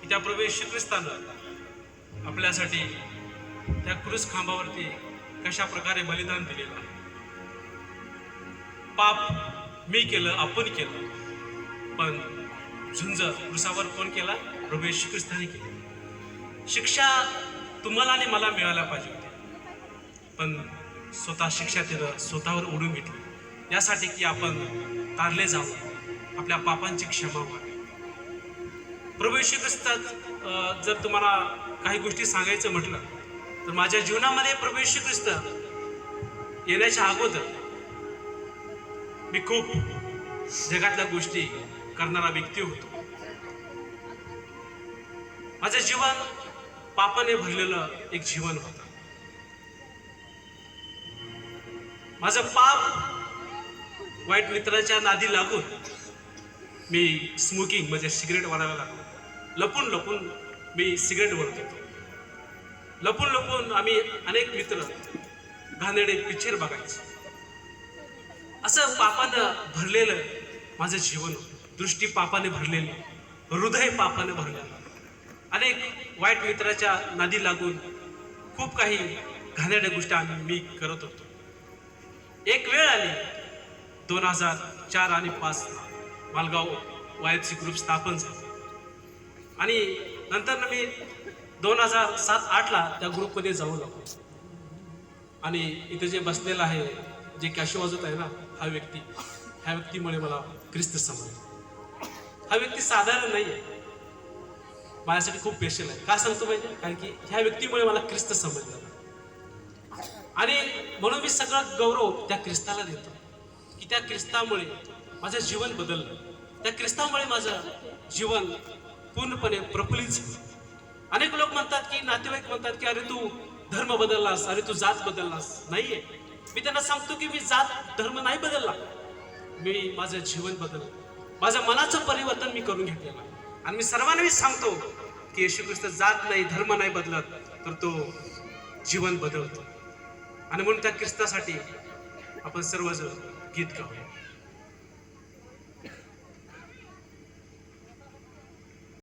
की त्या प्रभू येशू ख्रिस्तानं आपल्यासाठी त्या क्रूस खांबावरती कशा प्रकारे बलिदान दिलेलं आहे. पाप मी केलं, आपण केलं, पण झुंज क्रूसावर कोण केला? प्रभू येशू ख्रिस्ताने केली. शिक्षा तुम्हाला आणि मला मिळायला पाहिजे होती, पण स्वतः शिक्षा त्यानं स्वतःवर ओढून घेतली, यासाठी की आपण तारले जावं, आपल्या पापांची क्षमा व्हावी. प्रभू येशू ख्रिस्तात जर तुम्हाला काही गोष्टी सांगायचं म्हटलं तर माझ्या जीवनामध्ये प्रभू येशू ख्रिस्त येण्याच्या अगोदर मी खूप जगातल्या गोष्टी करणारा व्यक्ती होतो. माझं जीवन पापाने भरलेलं एक जीवन होतं. माझं पाप वाईट मित्राच्या नादी लागून मी स्मोकिंग म्हणजे सिगरेट वाढायला लागलो. लपून लपून मी सिगरेट ओढत होतो. लपून लपून आम्ही अनेक मित्र घाणेरडे पिक्चर बघायचो. असं पापानं भरलेलं माझं जीवन होतं. दृष्टी पापाने भरलेली, हृदय पापाने भरलेलं. अनेक वाईट मित्राच्या नादी लागून खूप काही घाणेरड्या गोष्टी मी करत होतो. एक वेळ आली 2004 आणि 5 मालगाव YFC ग्रुप स्थापन झाला आणि नंतर मी 2007-8 त्या ग्रुपमध्ये जाऊ लागलो. आणि इथे जे बसलेला आहे, जे कॅशो वाजवत आहे ना, ह्या व्यक्तीमुळे मला ख्रिस्त समजला. हा व्यक्ती साधारण नाही आहे, माझ्यासाठी खूप स्पेशल आहे. का सांगतो पाहिजे? कारण की ह्या व्यक्तीमुळे मला ख्रिस्त समजला आणि म्हणून मी सगळा गौरव त्या ख्रिस्ताला देतो की त्या ख्रिस्तामुळे माझं जीवन बदललं. त्या ख्रिस्तामुळे माझं जीवन पूर्णपणे प्रफुल्लित झालं. अनेक लोक म्हणतात की, नातेवाईक म्हणतात की अरे तू धर्म बदललास, अरे तू जात बदललास. नाहीये. मी त्यांना सांगतो की मी जात धर्म नाही बदलला, मी माझं जीवन बदललं. माझ्या मनाचं परिवर्तन मी करून घेतलेलं आहे. आणि मी सर्वांना सांगतो की येशू ख्रिस्त जात नाही, धर्म नाही बदलत, तर तो जीवन बदलतो. आणि म्हणून त्या ख्रिस्तासाठी आपण सर्वजण गीत गाऊया.